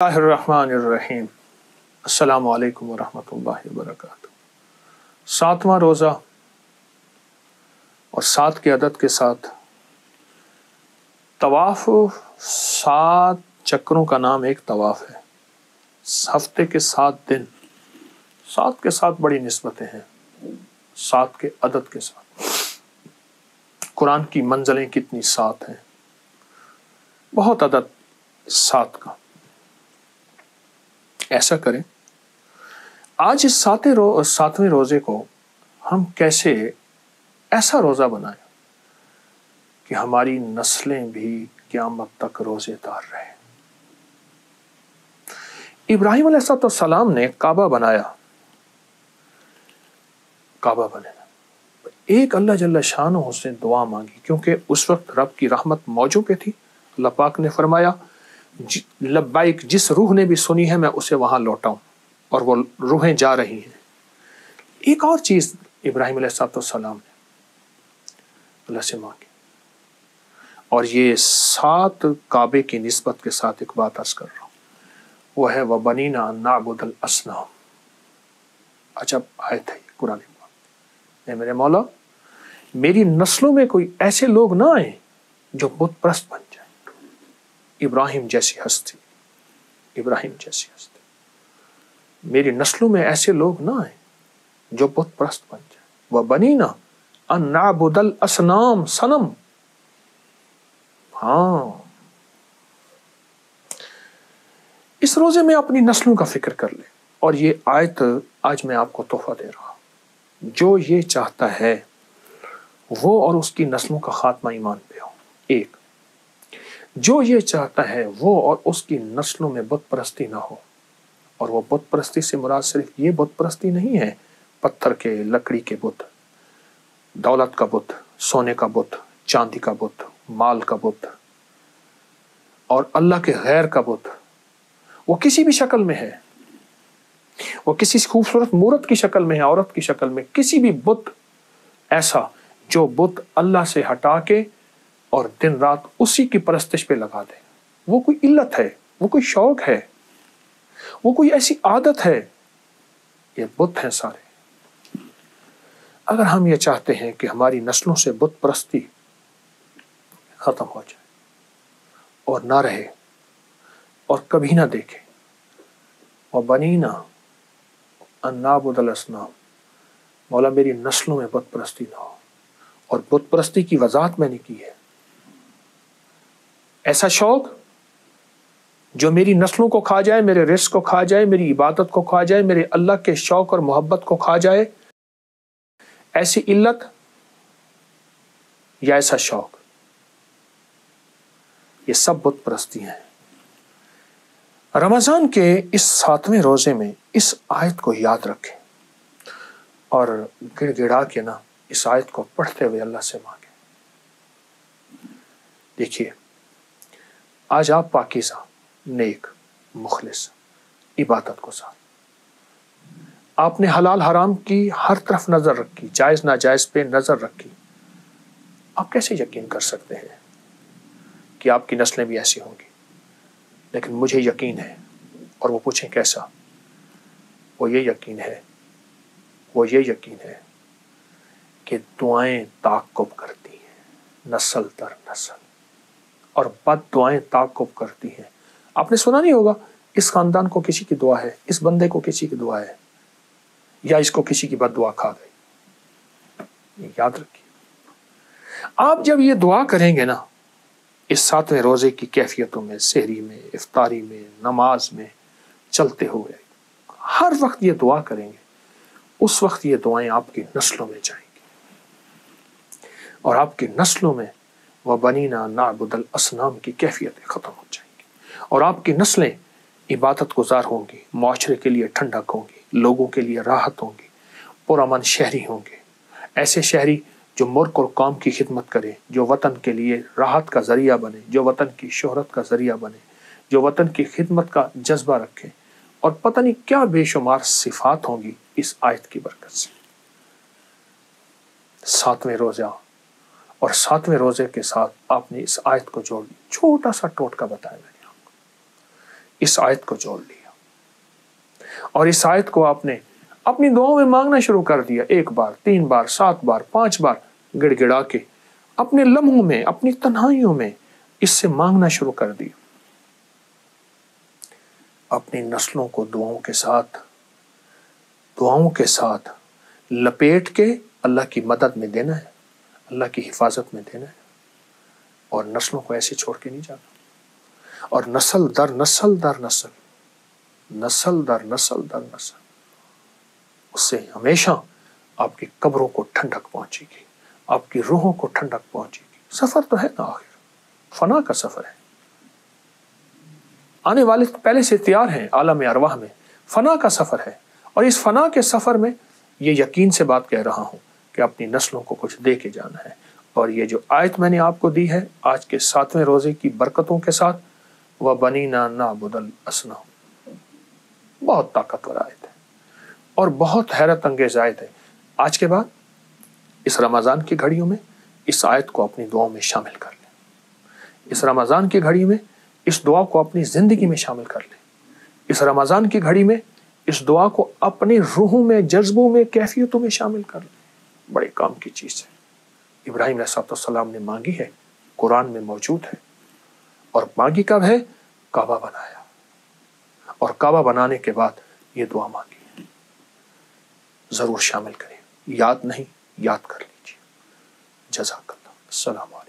बिस्मिल्लाहिर्रहमानिर्रहीम। अस्सलामु अलैकुम वरहमतुल्लाहि वबरकातुहू। 7वां रोज़ा और 7 के अदद के साथ तवाफ़, 7 चक्रों का नाम एक तवाफ़ है। हफ्ते के 7 दिन, 7 के साथ बड़ी निस्बतें हैं, 7 के अदद के साथ। कुरान की मंज़लें कितनी 7 हैं, बहुत अदद 7 का। ऐसा करें, आज इस 7वें रोज़े को हम कैसे ऐसा रोज़ा बनाएं कि हमारी नस्लें भी क़यामत तक रोज़ेदार रहें। इब्राहीम अलैहिस्सलाम ने काबा बनाया, काबा बनेना, एक अल्लाह जल्ल शानो से दुआ मांगी, क्योंकि उस वक्त रब की रहमत मौजू पे थी। अल्लाह पाक ने फरमाया, लब्बाइक, जिस रूह ने भी सुनी है मैं उसे वहां लौटाऊं, और वो रूहें जा रही हैं। एक और चीज इब्राहीम अलैहिस्सलाम ने अल्लाह से मांगी, और ये 7 काबे की निस्बत के साथ एक बात अर्ज कर रहा हूं, वो है व बनीना अन नअबुदल असनाम। अजब आयत है कुरान में। मेरे मौला, मेरी नस्लों में कोई ऐसे लोग ना आए जो बुत परस्त बन जाए। इब्राहिम जैसी हस्ती, इब्राहिम जैसी हस्ती, मेरी नस्लों में ऐसे लोग ना आए जो बुत परस्त बन जाए। वह बनीना अन नअबुदल असनाम, सनम। हाँ, इस रोजे में अपनी नस्लों का फिक्र कर ले। और ये आयत आज मैं आपको तोहफा दे रहा हूं। जो ये चाहता है वो और उसकी नस्लों का खात्मा ईमान पे हो। एक, जो ये चाहता है वो और उसकी नस्लों में बुत परस्ती ना हो। और वो बुत परस्ती से मुराद सिर्फ ये बुत परस्ती नहीं है, पत्थर के, लकड़ी के बुत, दौलत का बुत, सोने का बुत, चांदी का बुत, माल का बुत, और अल्लाह के गैर का बुत। वो किसी भी शक्ल में है, वो किसी खूबसूरत मूरत की शक्ल में है, औरत की शक्ल में, किसी भी बुत ऐसा जो बुत अल्लाह से हटा के और दिन रात उसी की परस्तिश पे लगा दे। वो कोई इल्लत है, वो कोई शौक है, वो कोई ऐसी आदत है, ये बुत हैं सारे। अगर हम ये चाहते हैं कि हमारी नस्लों से बुत परस्ती खत्म हो जाए और ना रहे और कभी ना देखे, और बनीना अन नअबुदल असनाम, मौला मेरी नस्लों में बुत परस्ती ना हो। और बुत परस्ती की वजाहत मैंने की है, ऐसा शौक जो मेरी नस्लों को खा जाए, मेरे रिस्क को खा जाए, मेरी इबादत को खा जाए, मेरे अल्लाह के शौक और मोहब्बत को खा जाए, ऐसी इल्लत या ऐसा शौक, ये सब बुत परस्ती हैं। रमजान के इस 7वें रोजे में इस आयत को याद रखें और गिड़गिड़ा के ना इस आयत को पढ़ते हुए अल्लाह से मांगे। देखिए, आज आप पाकीज़ा, नेक, मुखलिस इबादत को साथ, आपने हलाल हराम की हर तरफ नजर रखी, जायज नाजायज पे नजर रखी। आप कैसे यकीन कर सकते हैं कि आपकी नस्लें भी ऐसी होंगी? लेकिन मुझे यकीन है। और वो पूछें कैसा? वो ये यकीन है, वो ये यकीन है कि दुआएं ताक़ुब करती हैं नस्ल दर नस्ल, और बद दुआएं ताक़ुब करती हैं। आपने सुना नहीं होगा, इस खानदान को किसी की दुआ है, इस बंदे को किसी की दुआ है, या इसको किसी की बद दुआ खा गई। ये याद रखिए। आप जब ये दुआ करेंगे ना, इस 7वें रोजे की कैफियतों में, सहरी में, इफ्तारी में, नमाज में, चलते हुए हर वक्त ये दुआ करेंगे, उस वक्त ये दुआएं आपकी नस्लों में जाएंगी, और आपकी नस्लों में वह बनीना नअबुदल असनाम की कैफियतें खत्म हो जाएंगी, और आपकी नस्लें इबादत गुजार होंगी, मुआशरे के लिए ठंडक होंगी, लोगों के लिए राहत होंगी, पुरअमन शहरी होंगे। ऐसे शहरी जो मुल्क और कौम की खिदमत करे, जो वतन के लिए राहत का जरिया बने, जो वतन की शोहरत का जरिया बने, जो वतन की खिदमत का जज्बा रखे। और पता नहीं क्या बेशुमार सिफात होंगी इस आयत की बरकत से। 7वें रोजा, और 7वें रोजे के साथ आपने इस आयत को जोड़ लिया। छोटा सा टोटका बताया मैंने आपको इस आयत को जोड़ लिया और इस आयत को आपने अपनी दुआओं में मांगना शुरू कर दिया। 1 बार, 3 बार, 7 बार, 5 बार गिड़गिड़ा के अपने लम्हों में, अपनी तन्हाइयों में इससे मांगना शुरू कर दिया। अपनी नस्लों को दुआओं के साथ लपेट के अल्लाह की मदद में देना है, अल्लाह की हिफाजत में देना है और नस्लों को ऐसे छोड़ के नहीं जाना। और नस्ल दर नस्ल दर नस्ल, नस्ल दर नस्ल दर नस्ल, उससे हमेशा आपकी कब्रों को ठंडक पहुंचेगी, आपकी रूहों को ठंडक पहुंचेगी। सफर तो है ना, आखिर फना का सफर है। आने वाले पहले से तैयार हैं आलम अरवाह में, फना का सफर है। और इस फना के सफर में ये यकीन से बात कह रहा हूं कि अपनी नस्लों को कुछ दे के जाना है। और ये जो आयत मैंने आपको दी है आज के 7वें रोजे की बरकतों के साथ, वह बनीना नाबुदल असना, बहुत ताकतवर आयत है और बहुत हैरत अंगेज आयत है। आज के बाद इस रमजान की घड़ियों में इस आयत को अपनी दुआओं में शामिल कर लें। इस रमजान की घड़ी में इस दुआ को अपनी जिंदगी में शामिल कर लें। इस रमजान की घड़ी में इस दुआ को अपनी रूहों में, जज्बों में, कैफियतों में शामिल कर लें। बड़े काम की चीज है। इब्राहिम अलैहिस्सलाम ने मांगी है, कुरान में मौजूद है। और मांगी कब है? काबा बनाया और काबा बनाने के बाद ये दुआ मांगी है। जरूर शामिल करें, याद नहीं याद कर लीजिए। जज़ाकल्लाह। अस्सलाम वालेकुम।